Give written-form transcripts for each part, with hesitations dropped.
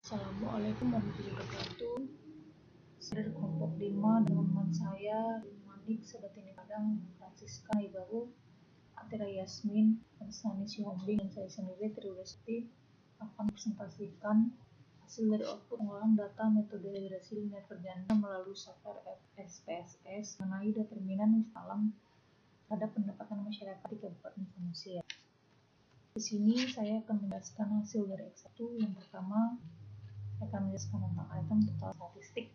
Assalamualaikum warahmatullahi wabarakatuh. Saya dari kelompok 5 dengan teman saya, Manik, Sabatini Padang, Francisca Ibaru, Atira Yasmin, Sani Sihombing, dan saya sendiri Triwesti akan presentasikan hasil dari output pengolahan data metode regresi linear berganda melalui software SPSS mengenai determinan alam pada pendapatan masyarakat di Kabupaten Samosir. Di sini saya akan menjelaskan hasil dari X1. Yang pertama, saya akan menjelaskan tentang item total statistik.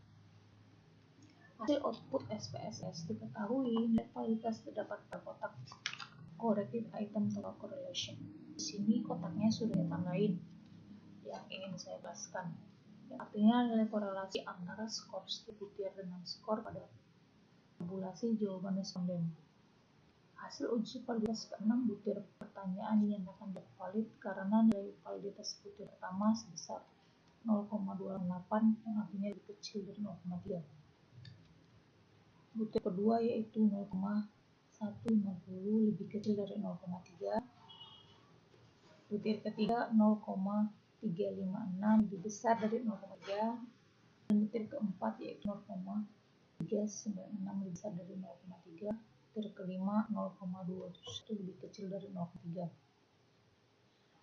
Hasil output SPSS diketahui nilai validitas terdapat pada kotak corrected item total correlation. Di sini kotaknya sudah ditandain yang ingin saya jelaskan. Yang artinya nilai korelasi antara skor setiap butir dengan skor pada tabulasi jawaban responden. Hasil uji validitas ke-6 butir pertanyaan dinyatakan tidak valid karena nilai validitas butir pertama sebesar 0,28 yang artinya lebih kecil dari 0,3. Butir kedua yaitu 0,150 lebih kecil dari 0,3. Butir ketiga 0,356 lebih besar dari 0,3. Dan butir keempat yaitu 0,396 lebih besar dari 0,3. Butir kelima 0,271 lebih kecil dari 0,3.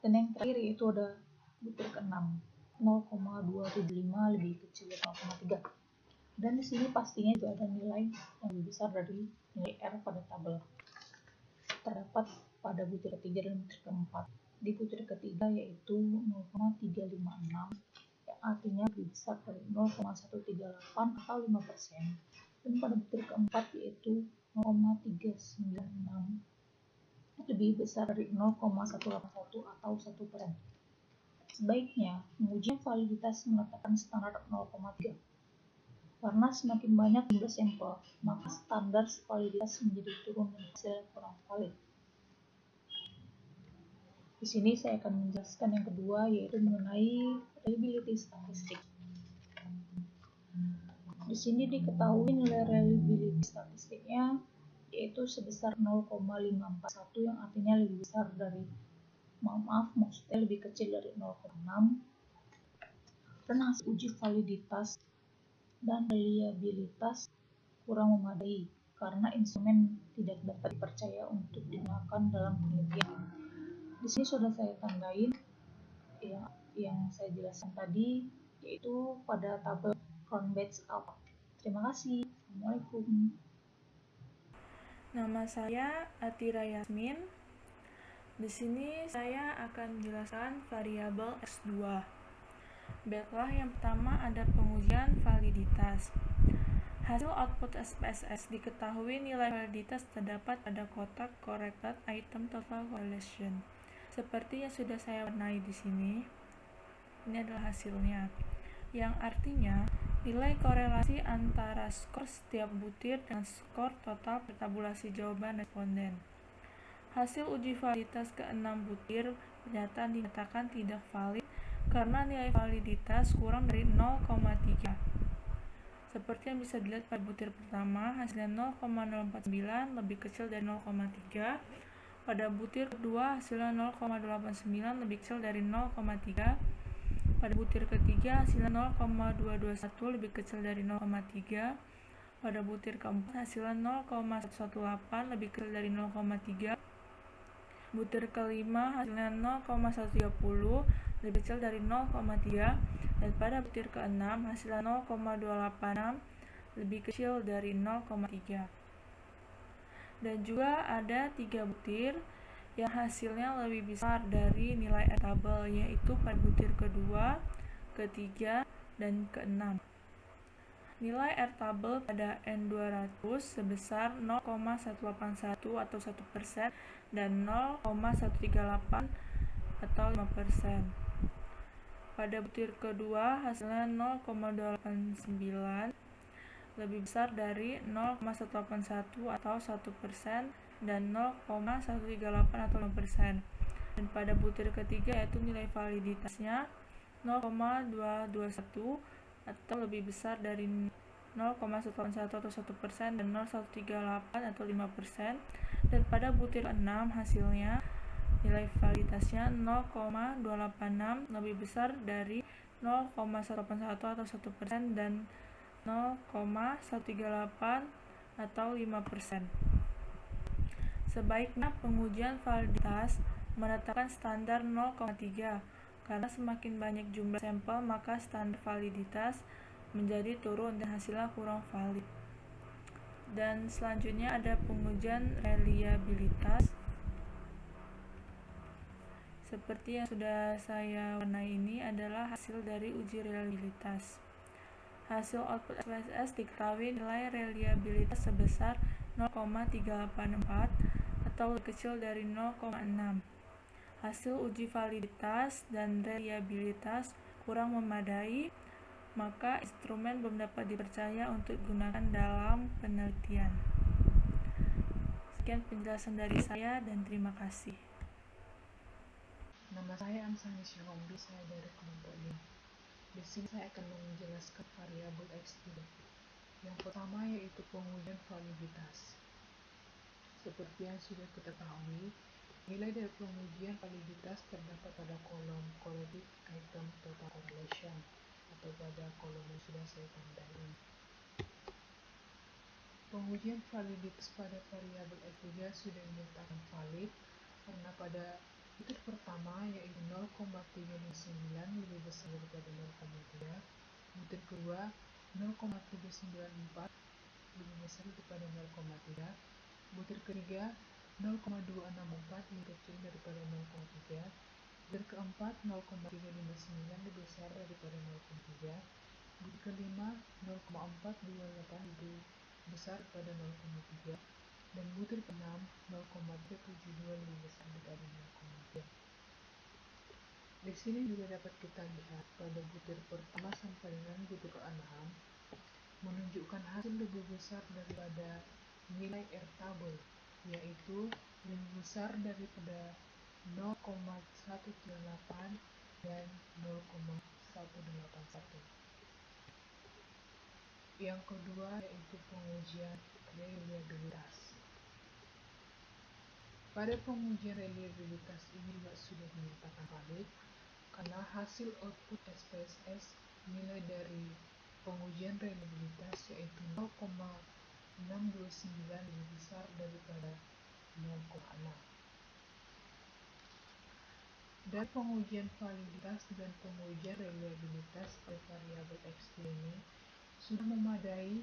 Dan yang terakhir yaitu ada butir ke-6 0,275 lebih kecil dari 0,3. Dan di sini pastinya juga ada nilai yang lebih besar dari nilai R pada tabel. Terdapat pada butir ketiga dan butir keempat. Di butir ketiga yaitu 0,356 yang artinya lebih besar dari 0,138 atau 5%. Dan pada butir keempat yaitu 0,396 lebih besar dari 0,181 atau 1%. Sebaiknya menguji validitas menetapkan standar 0,3. Karena semakin banyak jumlah sampel, maka standar validitas menjadi turun dan hasil kurang valid. Di sini saya akan menjelaskan yang kedua, yaitu mengenai reliability statistik. Di sini diketahui nilai reliability statistiknya yaitu sebesar 0,541 yang artinya lebih besar dari maksudnya lebih kecil dari 0,6. Dan hasil uji validitas dan reliabilitas kurang memadai karena instrumen tidak dapat dipercaya untuk digunakan dalam penelitian. Di sini sudah saya tandain yang saya jelaskan tadi, yaitu pada tabel Cronbach's alpha. Terima kasih. Assalamualaikum. Nama saya Atira Yasmin. Di sini saya akan menjelaskan variabel X2. Baiklah, yang pertama ada pengujian validitas. Hasil output SPSS diketahui nilai validitas terdapat pada kotak corrected item total correlation. Seperti yang sudah saya warnai di sini, ini adalah hasilnya. Yang artinya nilai korelasi antara skor setiap butir dengan skor total pertabulasi jawaban responden. Hasil uji validitas ke-6 butir pernyataan dinyatakan tidak valid karena nilai validitas kurang dari 0,3. Seperti yang bisa dilihat pada butir pertama, hasilnya 0,049 lebih kecil dari 0,3. Pada butir kedua, hasilnya 0,89 lebih kecil dari 0,3. Pada butir ketiga, hasilnya 0,221 lebih kecil dari 0,3. Pada butir keempat, hasilnya 0,118 lebih kecil dari 0,3. Butir kelima, hasilnya 0,130 lebih kecil dari 0,3. Dan pada butir keenam, hasilnya 0,286 lebih kecil dari 0,3. Dan juga ada 3 butir yang hasilnya lebih besar dari nilai R tabel, yaitu pada butir kedua, ketiga, dan keenam. Nilai R tabel pada N200 sebesar 0,181 atau 1% dan 0,138 atau 5%. Pada butir kedua hasilnya 0,289 lebih besar dari 0,181 atau 1% dan 0,138 atau 5%. Dan pada butir ketiga yaitu nilai validitasnya 0,221 atau lebih besar dari 0,181 atau 1% dan 0,138 atau 5%. Dan pada butir 6 hasilnya nilai validitasnya 0,286 lebih besar dari 0,181 atau 1% dan 0,138 atau 5%. Sebaiknya pengujian validitas menetapkan standar 0,3 karena semakin banyak jumlah sampel maka standar validitas menjadi turun dan hasilnya kurang valid. Dan selanjutnya ada pengujian reliabilitas. Seperti yang sudah saya warnai ini adalah hasil dari uji reliabilitas. Hasil output SPSS diketahui nilai reliabilitas sebesar 0,384 atau lebih kecil dari 0,6. Hasil uji validitas dan reliabilitas kurang memadai, maka instrumen belum dapat dipercaya untuk digunakan dalam penelitian. Sekian penjelasan dari saya dan terima kasih. Nama saya Amsani Syahombi, saya dari kelompok 5. Di sini saya akan menjelaskan variabel X3. Yang pertama yaitu pengujian validitas. Seperti yang sudah kita ketahui, nilai dari pengujian validitas terdapat pada kolom correlative item total correlation atau pada kolom yang sudah saya tandai. Pengujian validitas pada variabel X3 sudah dinyatakan valid karena pada butir pertama yaitu 0,359 lebih besar daripada 0,3, butir kedua 0,394 lebih besar daripada 0,3, butir ketiga 0,264 lebih kecil daripada 0,3, butir keempat 0,359 lebih besar daripada 0,3, butir kelima 0,428 lebih besar daripada 0,3, dan butir ke-6 0,372 lebih besar daripada 0,3. Di sini juga dapat kita lihat pada butir pertama sampai dengan butir ke-6 menunjukkan hasil lebih besar daripada nilai R tabel, yaitu lebih besar daripada 0,138 dan 0,181. Yang kedua yaitu pengujian reliabilitas. Pada pengujian reliabilitas ini juga sudah dinyatakan valid karena hasil output SPSS nilai dari pengujian reliabilitas yaitu 0,629 lebih besar daripada 0,6. Dan pengujian validitas dan pengujian reliabilitas pada variabel X3 ini sudah memadai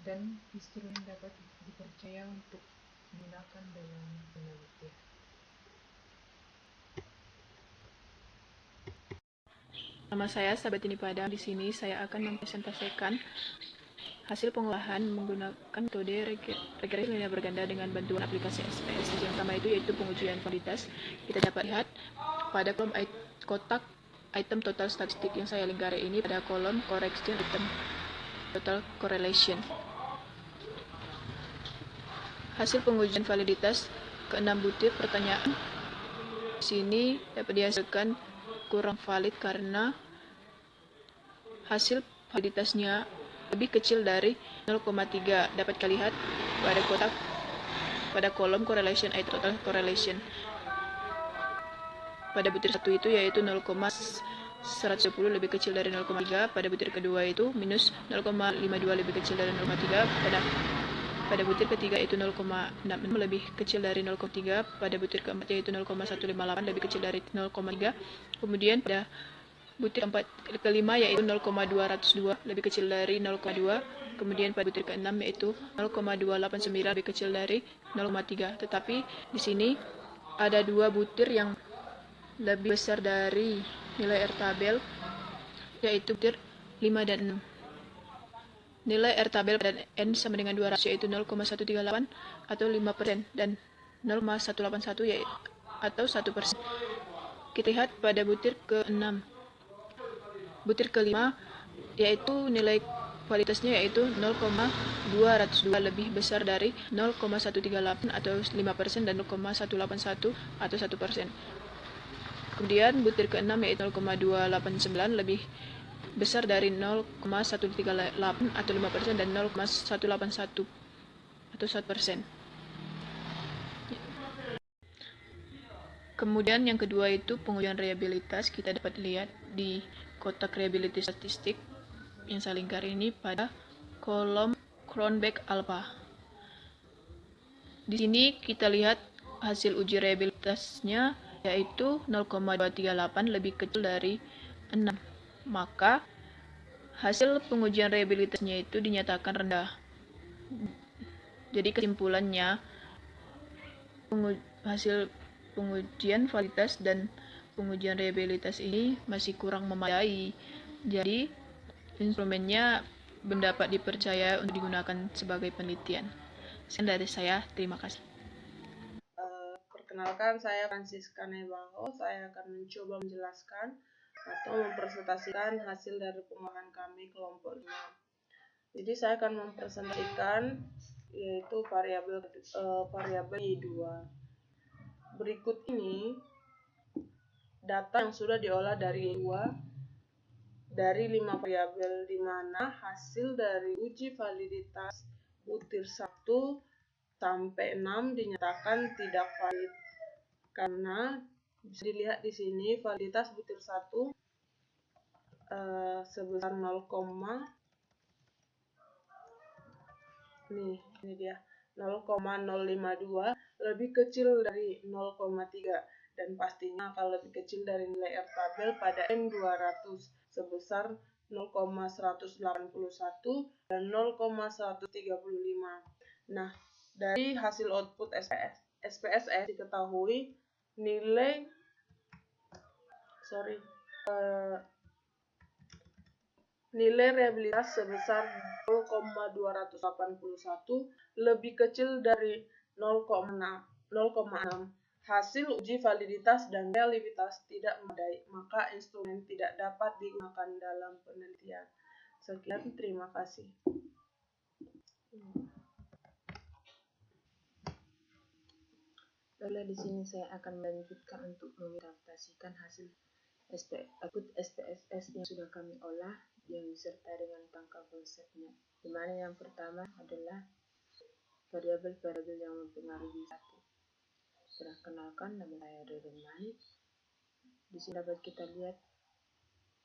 dan instrumen dapat dipercaya untuk digunakan dalam penelitian. Nama saya Sabatini Padang. Di sini saya akan mempresentasikan hasil pengolahan menggunakan metode regresi linear berganda dengan bantuan aplikasi SPSS. Yang pertama itu yaitu pengujian validitas. Kita dapat lihat pada kolom kotak item total statistik yang saya lingkari ini pada kolom correction item total correlation. Hasil pengujian validitas ke-6 butir pertanyaan di sini dapat dihasilkan kurang valid karena hasil validitasnya lebih kecil dari 0,3. Dapat kita lihat pada kotak pada kolom correlation item total correlation. Pada butir satu itu yaitu 0,110 lebih kecil dari 0,3, pada butir kedua itu minus 0,52 lebih kecil dari 0,3, pada butir ketiga itu 0,66 lebih kecil dari 0,3, pada butir keempat yaitu 0,158 lebih kecil dari 0,3, kemudian pada butir kelima yaitu 0,202 lebih kecil dari 0,2, kemudian pada butir keenam yaitu 0,289 lebih kecil dari 0,3. Tetapi di sini ada dua butir yang lebih besar dari nilai R tabel, yaitu butir 5 dan 6. Nilai R tabel pada N sama dengan 200 yaitu 0,138 atau 5% dan 0,181 yaitu atau 1%. Kita lihat pada butir ke-6. Butir ke-5 yaitu nilai kualitasnya yaitu 0,202 lebih besar dari 0,138 atau 5% dan 0,181 atau 1%. Kemudian butir ke-6 yaitu 0,289 lebih besar dari 0,138 atau 5% dan 0,181 atau 1%. Kemudian yang kedua itu pengujian reliabilitas. Kita dapat lihat di kotak reliability statistik yang saya lingkar ini pada kolom Cronbach alpha. Di sini kita lihat hasil uji reliabilitasnya yaitu 0,238 lebih kecil dari 6. Maka hasil pengujian reliabilitasnya itu dinyatakan rendah. Jadi kesimpulannya hasil pengujian validitas dan pengujian reliabilitas ini masih kurang memadai. Jadi instrumennya mendapat dipercaya untuk digunakan sebagai penelitian. Sekian dari saya, terima kasih. Perkenalkan, saya Francisca Nebaho. Saya akan mencoba menjelaskan atau mempresentasikan hasil dari pengembangan kami kelompok 5. Jadi saya akan mempresentasikan yaitu variabel Y2. Berikut ini data yang sudah diolah dari Y2 dari 5 variabel, di mana hasil dari uji validitas butir 1 sampai 6 dinyatakan tidak valid karena bisa dilihat di sini validitas butir 1 sebesar 0,052 lebih kecil dari 0,3 dan pastinya akan lebih kecil dari nilai R tabel pada M200 sebesar 0,181 dan 0,135. Nah, dari hasil output SPSS diketahui nilai reliabilitas sebesar 0,281 lebih kecil dari 0,6. Hasil uji validitas dan reliabilitas tidak memadai, maka instrumen tidak dapat digunakan dalam penelitian. Sekian, terima kasih. Baiklah, di sini saya akan melanjutkan untuk menginterpretasikan hasil output SPSS yang sudah kami olah yang disertai dengan tangkal konsepnya. Di mana yang pertama adalah variabel-variabel yang mempengaruhi satu. Perkenalkan, nama saya Reden Mahid. Di sini dapat kita lihat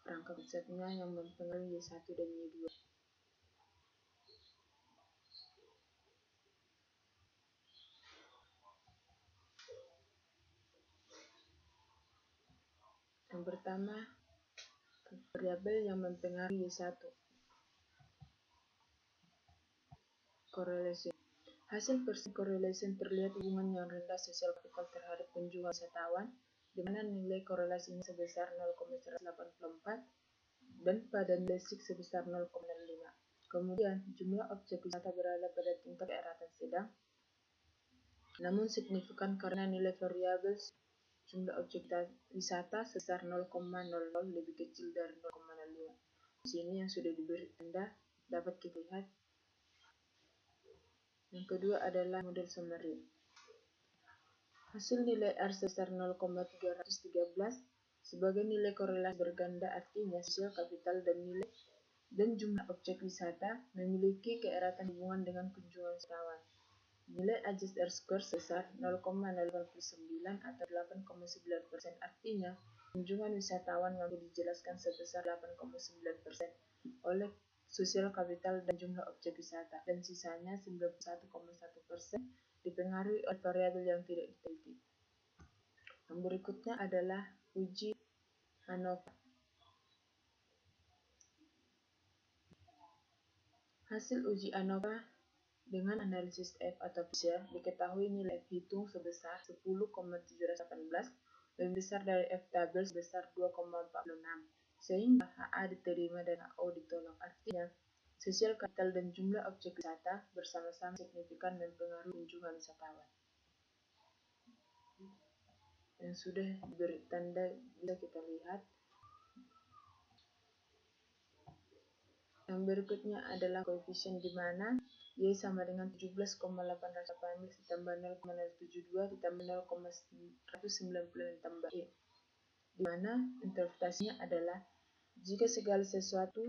rangka konsepnya yang mempengaruhi Y1 dan Y2. Yang pertama, variabel yang mempengaruhi Y1. Correlation. Hasil correlation terlihat hubungan yang rendah sosial capital terhadap kunjungan wisatawan, di mana nilai korelasinya sebesar 0,184 dan pada nilai sig sebesar 0,05. Kemudian, jumlah objek wisata berada pada tingkat keeratan sedang, namun signifikan karena nilai variabel jumlah objek wisata sebesar 0,00 lebih kecil dari 0,05. Di sini yang sudah diberi tanda dapat kita lihat. Yang kedua adalah model summary. Hasil nilai R sebesar 0,313 sebagai nilai korelasi berganda, artinya sosial kapital dan jumlah objek wisata memiliki keeratan hubungan dengan kunjungan wisatawan. Nilai adjust R-square sebesar 0,089 atau 8,9%, artinya kunjungan wisatawan mampu dijelaskan sebesar 8,9% oleh sosial kapital dan jumlah objek wisata, dan sisanya 91,1% dipengaruhi oleh variabel yang tidak diteliti. Yang berikutnya adalah uji ANOVA. Hasil uji ANOVA dengan analisis F atau Fisher diketahui nilai F hitung sebesar 10,718 lebih besar dari F tabel sebesar 2,46. Sehingga HA diterima dan HO ditolak, artinya sosial kapital dan jumlah objek wisata bersama-sama signifikan mempengaruhi kunjungan wisatawan. Yang sudah diberi tanda bisa kita lihat. Yang berikutnya adalah koefisien, di mana Y sama dengan 17,818 ditambah 0,072 ditambah 0,190 ditambah Y. Di mana interpretasinya adalah jika segala sesuatu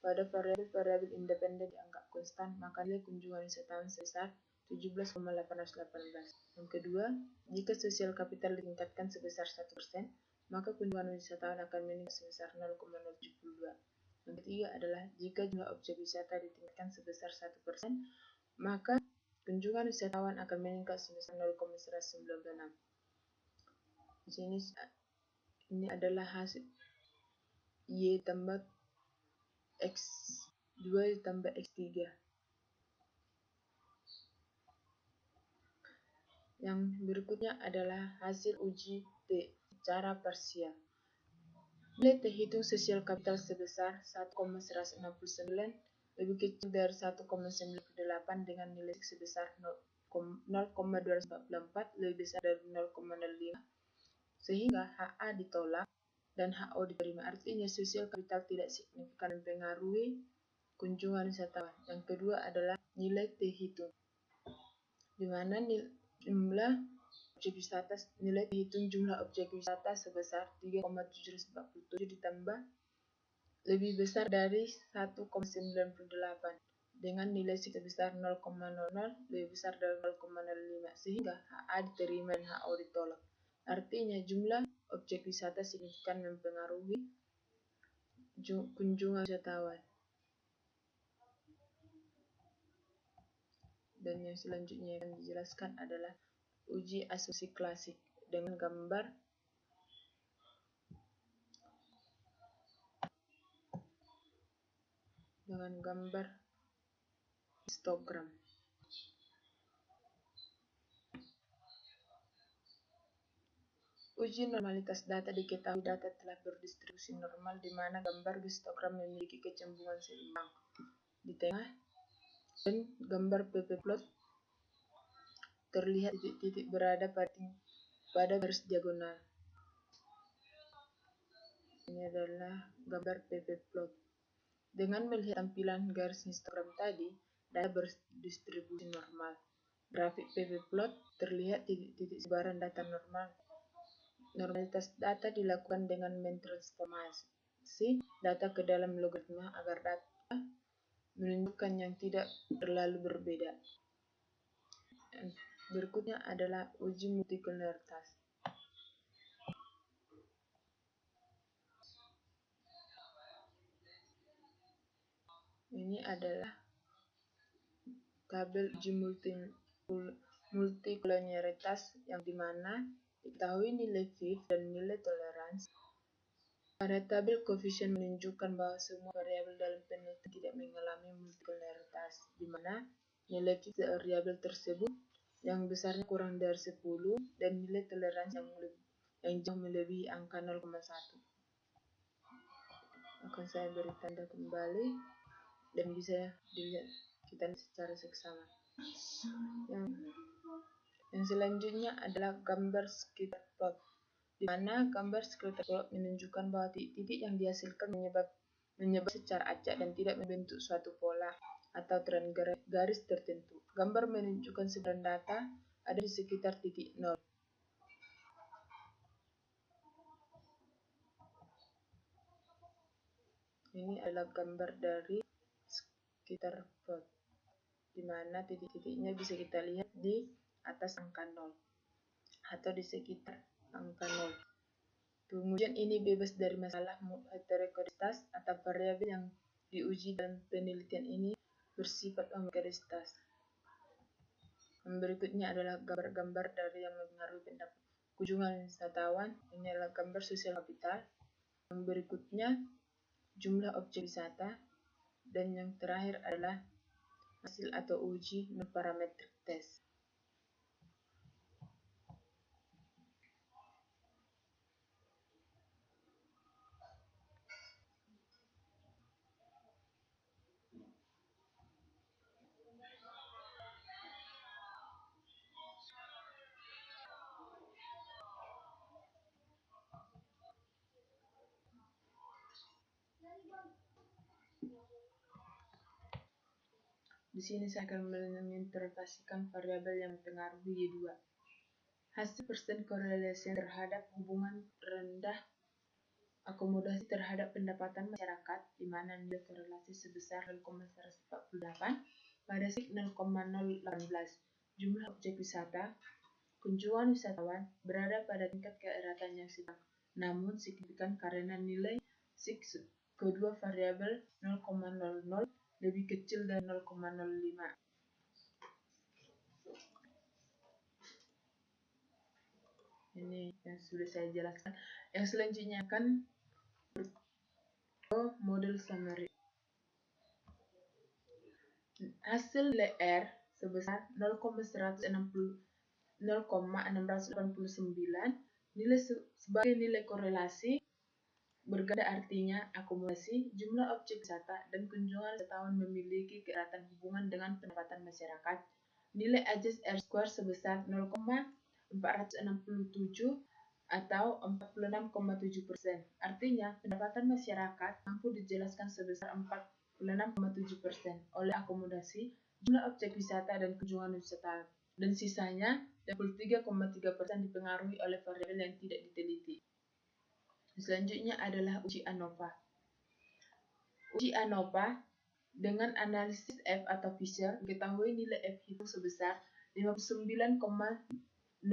pada variabel-variabel independen dianggap konstan, maka nilai kunjungan wisatawan sebesar 17,818. Yang kedua, jika sosial kapital ditingkatkan sebesar 1%, maka kunjungan wisatawan akan meningkat sebesar 0,072. Yang ketiga adalah jika jumlah objek wisata ditingkatkan sebesar 1%, maka kunjungan wisatawan akan meningkat sebesar 0,196. Di sini ini adalah hasil Y tambah X2 tambah X3. Yang berikutnya adalah hasil uji T secara parsial. Nilai terhitung sosial kapital sebesar 1,169 lebih kecil dari 1,98 dengan nilai sebesar 0,244 lebih besar dari 0,05 sehingga HA ditolak dan HO diterima. Artinya sosial kapital tidak signifikan mempengaruhi kunjungan wisatawan. Yang kedua adalah nilai terhitung, di mana nilai terhitung jumlah objek wisata sebesar 3,747 ditambah lebih besar dari 1,98 dengan nilai sebesar 0,00 lebih besar dari 0,05 sehingga HA diterima dan HO ditolak. Artinya jumlah objek wisata signifikan mempengaruhi kunjungan wisatawan. Dan yang selanjutnya yang dijelaskan adalah uji asumsi klasik dengan gambar histogram. Uji normalitas data diketahui data telah berdistribusi normal di mana gambar histogram memiliki kecembungan seimbang di tengah dan gambar pp-plot terlihat titik-titik berada pada garis diagonal. Ini adalah gambar pp-plot. Dengan melihat tampilan garis histogram tadi, data berdistribusi normal. Grafik pp-plot terlihat titik-titik sebaran data normal. Normalitas data dilakukan dengan mentransformasi data ke dalam logaritma agar data menunjukkan yang tidak terlalu berbeda. Berikutnya adalah uji multikulturalitas. Ini adalah tabel uji multikulturalitas yang dimana diketahui nilai VIF dan nilai toleransi. Pada tabel koefisien menunjukkan bahwa semua variabel dalam penelitian tidak mengalami multikulturalitas, di mana nilai VIF variabel tersebut yang besarnya kurang dari 10 dan nilai toleransi yang jauh melebihi angka 0,1. Akan saya beri tanda kembali dan bisa dilihat kita secara seksama. Yang selanjutnya adalah gambar scatter plot, di mana gambar scatter plot menunjukkan bahwa titik-titik yang dihasilkan menyebar secara acak dan tidak membentuk suatu pola atau tren garis tertentu. Gambar menunjukkan sebaran data ada di sekitar titik 0. Ini adalah gambar dari scatter plot, di mana titik-titiknya bisa kita lihat di atas angka 0 atau di sekitar angka 0. Kemudian ini bebas dari masalah heterogeneisitas atau variabel yang diuji dalam penelitian ini bersifat homogeneisitas. Yang berikutnya adalah gambar-gambar dari yang mempengaruhi pendapat kunjungan wisatawan. Ini adalah gambar sosial kapital. Yang berikutnya jumlah objek wisata, dan yang terakhir adalah hasil atau uji non-parametric test. Di sini saya akan menginterpretasikan variabel yang mempengaruhi Y2. Hasil persen korelasi terhadap hubungan rendah akomodasi terhadap pendapatan masyarakat, di mana nilai korelasi sebesar 0,148 pada SIG 0,018 jumlah objek wisata, kunjungan wisatawan berada pada tingkat keeratan yang sedang, namun signifikan karena nilai sig kedua variabel 0,00 lebih kecil dari 0,05. Ini yang sudah saya jelaskan. Yang selanjutnya akan model summary. Hasil nilai R sebesar 0,689 nilai sebagai nilai korelasi berganda, artinya akomodasi, jumlah objek wisata, dan kunjungan wisatawan memiliki keeratan hubungan dengan pendapatan masyarakat. Nilai adjust R² sebesar 0,467 atau 46,7%. Artinya, pendapatan masyarakat mampu dijelaskan sebesar 46,7% oleh akomodasi, jumlah objek wisata, dan kunjungan wisata, dan sisanya 23,3% dipengaruhi oleh variabel yang tidak diteliti. Selanjutnya adalah uji ANOVA. Uji ANOVA dengan analisis F atau Fisher, diketahui nilai F hitung sebesar 59,032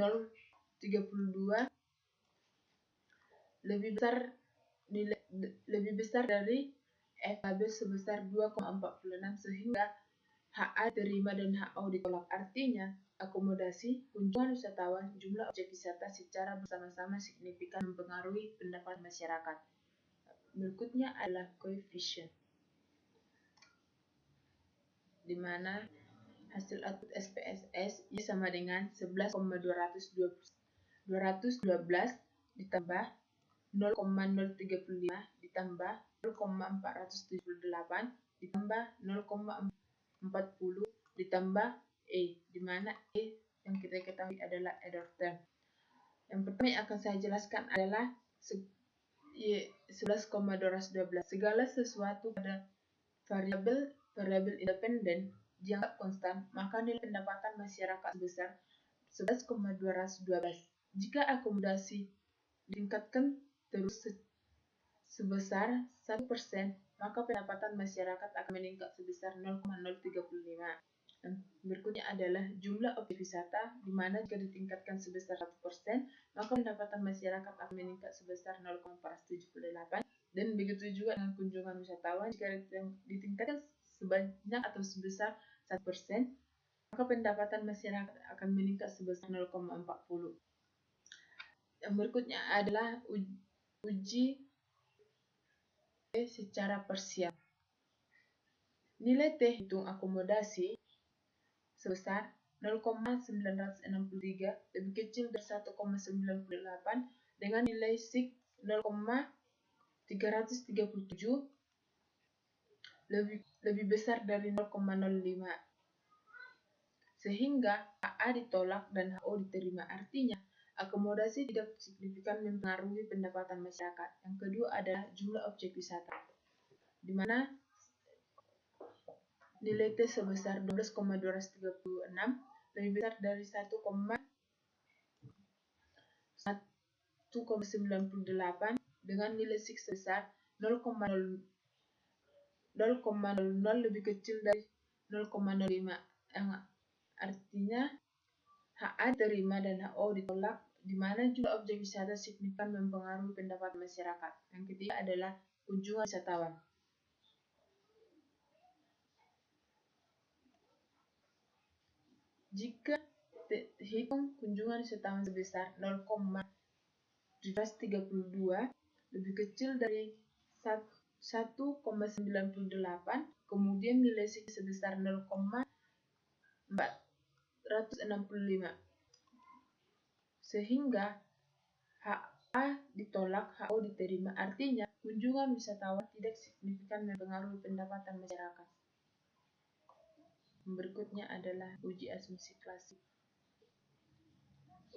lebih besar dari FHB sebesar 2,46, sehingga HA diterima dan HO ditolak. Artinya, akomodasi, kunjungan wisatawan, jumlah objek wisata secara bersama-sama signifikan mempengaruhi pendapatan masyarakat. Berikutnya adalah koefisien, di mana hasil output SPSS Y sama dengan 11,212 ditambah 0,035 ditambah 0,478 ditambah 0,40 ditambah E, di mana E yang kita ketahui adalah error term. Yang pertama yang akan saya jelaskan adalah 11,212. Segala sesuatu pada variabel independen dianggap konstan, maka nilai pendapatan masyarakat sebesar 11,212. Jika akomodasi ditingkatkan terus sebesar 1%, maka pendapatan masyarakat akan meningkat sebesar 0,035. Berikutnya adalah jumlah objek wisata, di mana jika ditingkatkan sebesar 1%, maka pendapatan masyarakat akan meningkat sebesar 0,478. Dan begitu juga dengan kunjungan wisatawan, jika ditingkatkan sebanyak atau sebesar 1%, maka pendapatan masyarakat akan meningkat sebesar 0,40. Yang berikutnya adalah uji secara parsial. Nilai T hitung akomodasi sebesar 0,963 lebih kecil dari 1,98 dengan nilai sig 0,337 lebih besar dari 0,05, sehingga HA ditolak dan HO diterima. Artinya, akomodasi tidak signifikan mempengaruhi pendapatan masyarakat. Yang kedua adalah jumlah objek wisata, di mana nilai T sebesar 12,236 lebih besar dari 1,98 dengan nilai sig sebesar 0,00 lebih kecil dari 0,05, yang artinya HA diterima dan HO ditolak, di mana jumlah objek wisata signifikan mempengaruhi pendapatan masyarakat. Yang ketiga adalah kunjungan wisatawan. Jika hitung kunjungan wisatawan sebesar 0,732 lebih kecil dari 1,98, kemudian nilai sig sebesar 0,465, sehingga HA ditolak, HO diterima. Artinya, kunjungan wisatawan tidak signifikan mempengaruhi pendapatan masyarakat. Berikutnya adalah uji asumsi klasik.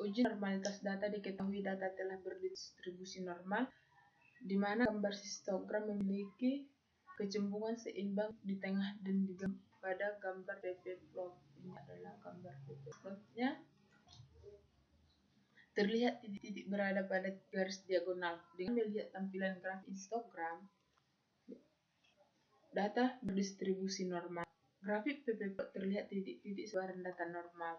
Uji normalitas data, diketahui data telah berdistribusi normal, di mana gambar histogram memiliki kecembungan seimbang di tengah dan di pada gambar PP plot. Ini adalah gambar PP plotnya. Terlihat titik-titik berada pada garis diagonal. Dengan melihat tampilan graf histogram, data berdistribusi normal. Grafik PP plot terlihat titik-titik sebaran data normal.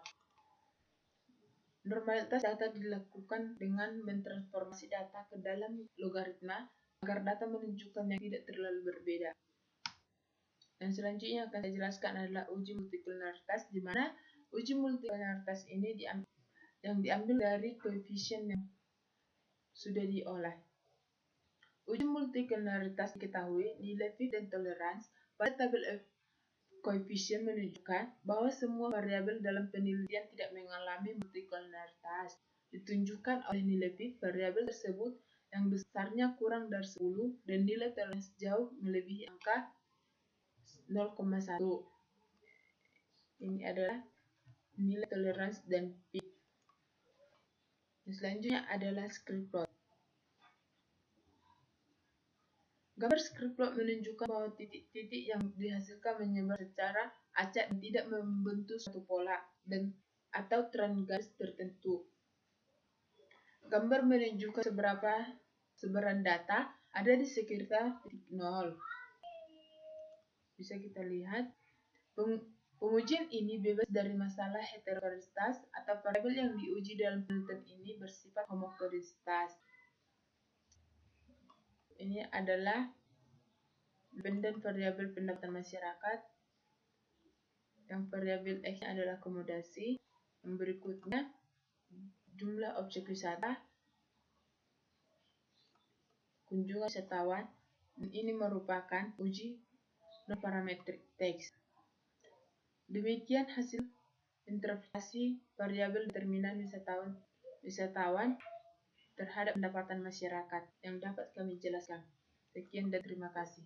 Normalitas data dilakukan dengan mentransformasi data ke dalam logaritma agar data menunjukkan yang tidak terlalu berbeda. Dan selanjutnya akan saya jelaskan adalah uji multikularitas, di mana uji multikularitas ini diambil dari koefisien yang sudah diolah. Uji multikularitas diketahui nilai fit dan toleransi pada tabel koefisien menunjukkan bahwa semua variabel dalam penelitian tidak mengalami multikularitas. Ditunjukkan oleh nilai fit variabel tersebut yang besarnya kurang dari 10 dan nilai toleransi jauh melebihi angka 0,1. Ini adalah nilai toleransi dan fit. Selanjutnya adalah script plot. Gambar script plot menunjukkan bahwa titik-titik yang dihasilkan menyebar secara acak dan tidak membentuk suatu pola atau tren garis tertentu. Gambar menunjukkan seberapa sebaran data ada di sekitar titik 0. Bisa kita lihat, pengujian ini bebas dari masalah heterogeneisitas atau variabel yang diuji dalam penelitian ini bersifat homogeneitas. Ini adalah dependent variabel pendapatan masyarakat. Yang variabel X adalah akomodasi. Yang berikutnya jumlah objek wisata, kunjungan wisatawan, dan ini merupakan uji non-parametric text. Demikian hasil interpretasi variabel determinan wisatawan terhadap pendapatan masyarakat yang dapat kami jelaskan. Sekian dan terima kasih.